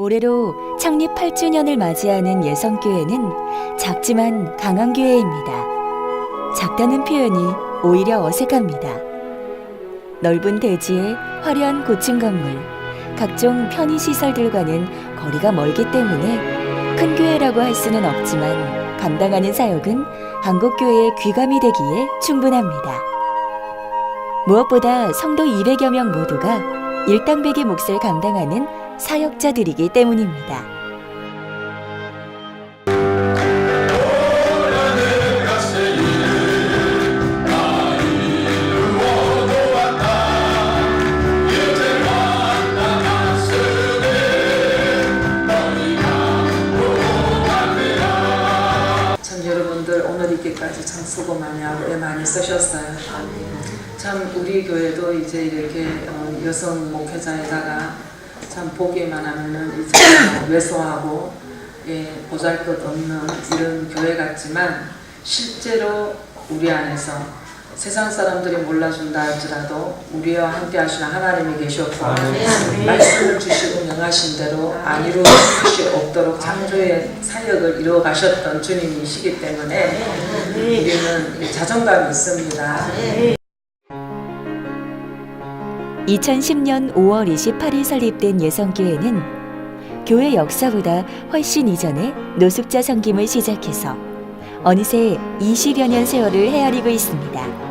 올해로 창립 8주년을 맞이하는 예성교회는 작지만 강한 교회입니다. 작다는 표현이 오히려 어색합니다. 넓은 대지에 화려한 고층 건물, 각종 편의시설들과는 거리가 멀기 때문에 큰 교회라고 할 수는 없지만 감당하는 사역은 한국교회의 귀감이 되기에 충분합니다. 무엇보다 성도 200여 명 모두가 일당백의 몫을 감당하는 사역자들이기 때문입니다. 참 여러분들 오늘 있기까지 참 수고 많이 하고 애 많이 쓰셨어요. 참 우리 교회도 이제 이렇게 여성 목회자에다가 참 보기만 하면은 이제 왜소하고 보잘것없는 이런 교회 같지만 실제로 우리 안에서 세상 사람들이 몰라준다 할지라도 우리와 함께 하시는 하나님이 계셨고 말씀을 주시고 명하신 대로 안 이루어질 것이 없도록 창조의 사역을 이루어 가셨던 주님이시기 때문에 우리는 자존감이 있습니다. 2010년 5월 28일 설립된 예성교회는 교회 역사보다 훨씬 이전에 노숙자 섬김을 시작해서 어느새 20여 년 세월을 헤아리고 있습니다.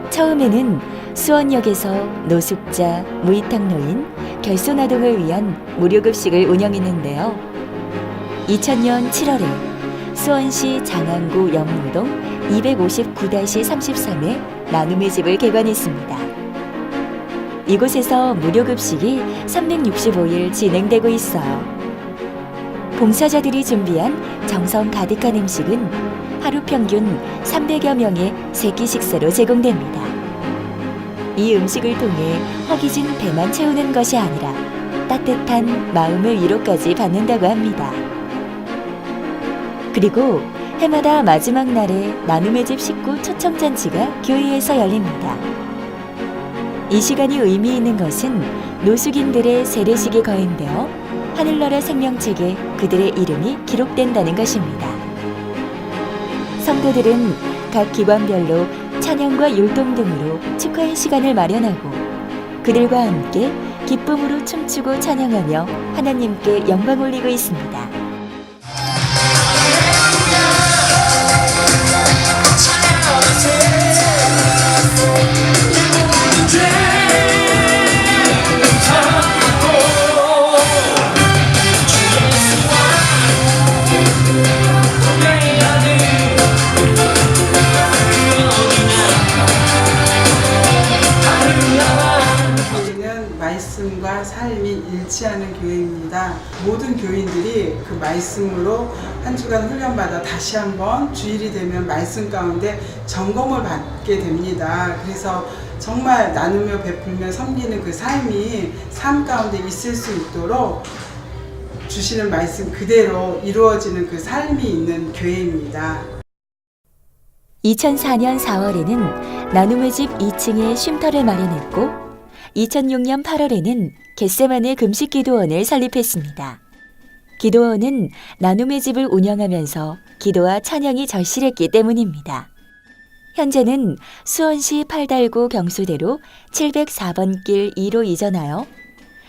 처음에는 수원역에서 노숙자, 무이탁노인, 결손아동을 위한 무료급식을 운영했는데요. 2000년 7월에 수원시 장안구 영무동 259-33의 나눔의 집을 개관했습니다. 이곳에서 무료급식이 365일 진행되고 있어요. 봉사자들이 준비한 정성 가득한 음식은 하루 평균 300여 명의 세끼 식사로 제공됩니다. 이 음식을 통해 허기진 배만 채우는 것이 아니라 따뜻한 마음의 위로까지 받는다고 합니다. 그리고 해마다 마지막 날에 나눔의 집 식구 초청잔치가 교회에서 열립니다. 이 시간이 의미 있는 것은 노숙인들의 세례식이 거행되어 하늘나라 생명책에 그들의 이름이 기록된다는 것입니다. 성도들은 각 기관별로 찬양과 율동 등으로 축하의 시간을 마련하고 그들과 함께 기쁨으로 춤추고 찬양하며 하나님께 영광 올리고 있습니다. 말씀과 삶이 일치하는 교회입니다. 모든 교인들이 그 말씀으로 한 주간 훈련받아 다시 한번 주일이 되면 말씀 가운데 점검을 받게 됩니다. 그래서 정말 나누며 베풀며 섬기는 그 삶이 삶 가운데 있을 수 있도록 주시는 말씀 그대로 이루어지는 그 삶이 있는 교회입니다. 2004년 4월에는 나눔의 집 2층에 쉼터를 마련했고 2006년 8월에는 겟세마네 금식기도원을 설립했습니다. 기도원은 나눔의 집을 운영하면서 기도와 찬양이 절실했기 때문입니다. 현재는 수원시 팔달구 경수대로 704번 길 2로 이전하여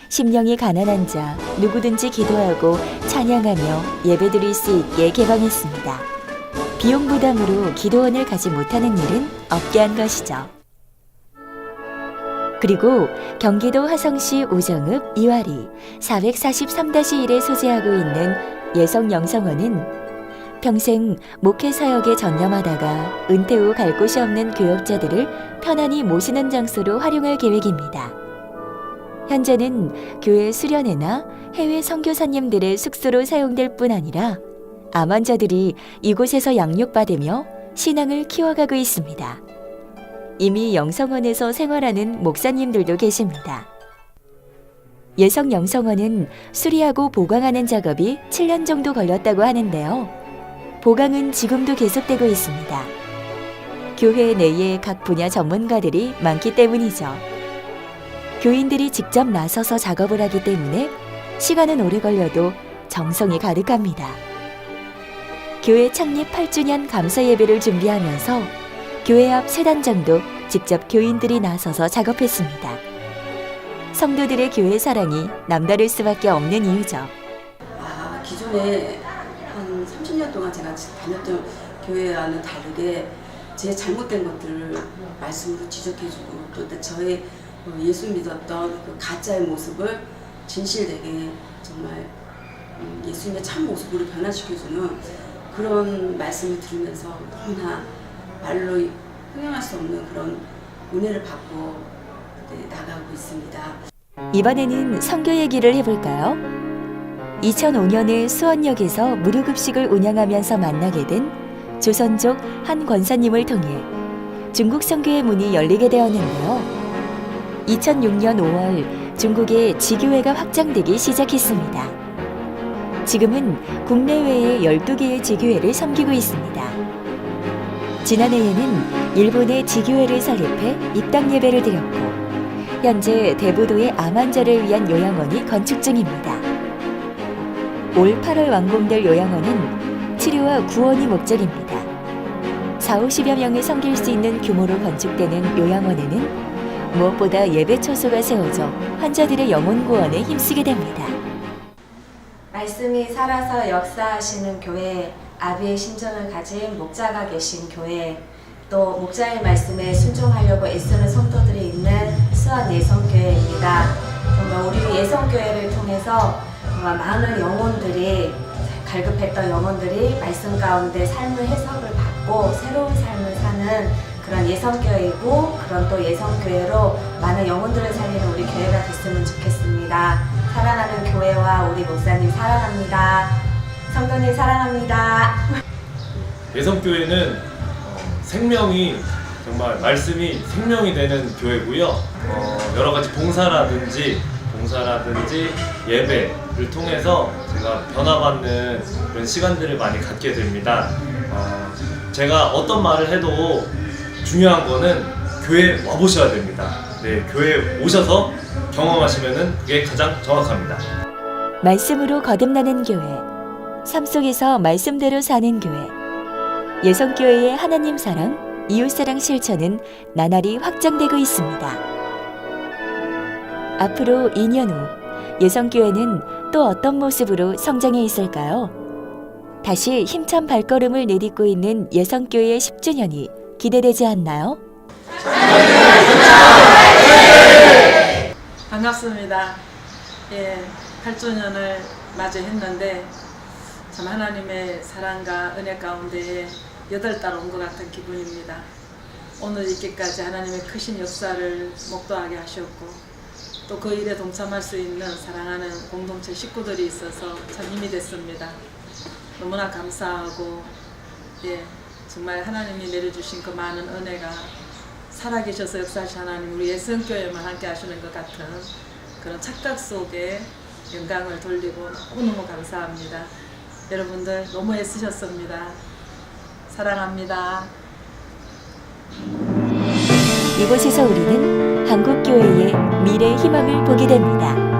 심령이 가난한 자 누구든지 기도하고 찬양하며 예배드릴 수 있게 개방했습니다. 비용 부담으로 기도원을 가지 못하는 일은 없게 한 것이죠. 그리고 경기도 화성시 우정읍 이화리 443-1에 소재하고 있는 예성영성원은 평생 목회 사역에 전념하다가 은퇴 후 갈 곳이 없는 교역자들을 편안히 모시는 장소로 활용할 계획입니다. 현재는 교회 수련회나 해외 선교사님들의 숙소로 사용될 뿐 아니라 암 환자들이 이곳에서 양육받으며 신앙을 키워가고 있습니다. 이미 영성원에서 생활하는 목사님들도 계십니다. 예성영성원은 수리하고 보강하는 작업이 7년 정도 걸렸다고 하는데요. 보강은 지금도 계속되고 있습니다. 교회 내에 각 분야 전문가들이 많기 때문이죠. 교인들이 직접 나서서 작업을 하기 때문에 시간은 오래 걸려도 정성이 가득합니다. 교회 창립 8주년 감사 예배를 준비하면서 교회 앞 세단장도 직접 교인들이 나서서 작업했습니다. 성도들의 교회 사랑이 남다를 수밖에 없는 이유죠. 기존에 한 30년 동안 제가 다녔던 교회와는 다르게 제 잘못된 것들을 말씀으로 지적해주고 또 저의 예수 믿었던 그 가짜의 모습을 진실되게 정말 예수님의 참 모습으로 변화시켜주는 그런 말씀을 들으면서 너무나 말로 표현할 수 없는 그런 은혜를 받고 나가고 있습니다. 이번에는 선교 얘기를 해볼까요? 2005년에 수원역에서 무료급식을 운영하면서 만나게 된 조선족 한 권사님을 통해 중국 선교의 문이 열리게 되었는데요. 2006년 5월 중국의 지교회가 확장되기 시작했습니다. 지금은 국내외에 12개의 지교회를 섬기고 있습니다. 지난해에는 일본의 지교회를 설립해 입당 예배를 드렸고 현재 대부도의 암 환자를 위한 요양원이 건축 중입니다. 올 8월 완공될 요양원은 치료와 구원이 목적입니다. 40~50여 명을 섬길 수 있는 규모로 건축되는 요양원에는 무엇보다 예배 처소가 세워져 환자들의 영혼 구원에 힘쓰게 됩니다. 말씀이 살아서 역사하시는 교회, 아비의 심정을 가진 목자가 계신 교회, 또 목자의 말씀에 순종하려고 애쓰는 성도들이 있는 수원 예성교회입니다. 정말 우리 예성교회를 통해서 정말 많은 영혼들이, 갈급했던 영혼들이 말씀 가운데 삶의 해석을 받고 새로운 삶을 사는 그런 예성교회이고, 그런 또 예성교회로 많은 영혼들을 살리는 우리 교회가 됐으면 좋겠습니다. 사랑하는 교회와 우리 목사님 사랑합니다. 성도님 사랑합니다. 예성교회는 생명이 정말 말씀이 생명이 되는 교회고요. 여러 가지 봉사라든지 예배를 통해서 제가 변화받는 그런 시간들을 많이 갖게 됩니다. 제가 어떤 말을 해도 중요한 거는 교회에 와보셔야 됩니다. 네, 교회에 오셔서 경험하시면은 그게 가장 정확합니다. 말씀으로 거듭나는 교회, 삶 속에서 말씀대로 사는 교회. 예성교회의 하나님 사랑, 이웃사랑 실천은 나날이 확장되고 있습니다. 앞으로 2년 후 예성교회는 또 어떤 모습으로 성장해 있을까요? 다시 힘찬 발걸음을 내딛고 있는 예성교회의 10주년이 기대되지 않나요? 반갑습니다. 8주년을 맞이했는데 참 하나님의 사랑과 은혜 가운데에 8달 온 것 같은 기분입니다. 오늘 이렇게까지 하나님의 크신 역사를 목도하게 하셨고 또 그 일에 동참할 수 있는 사랑하는 공동체 식구들이 있어서 참 힘이 됐습니다. 너무나 감사하고 정말 하나님이 내려주신 그 많은 은혜가 살아계셔서 역사하신 하나님, 우리 예성교회만 함께 하시는 것 같은 그런 착각 속에 영광을 돌리고 너무너무 감사합니다. 여러분들 너무 애쓰셨습니다. 사랑합니다. 이곳에서 우리는 한국교회의 미래 희망을 보게 됩니다.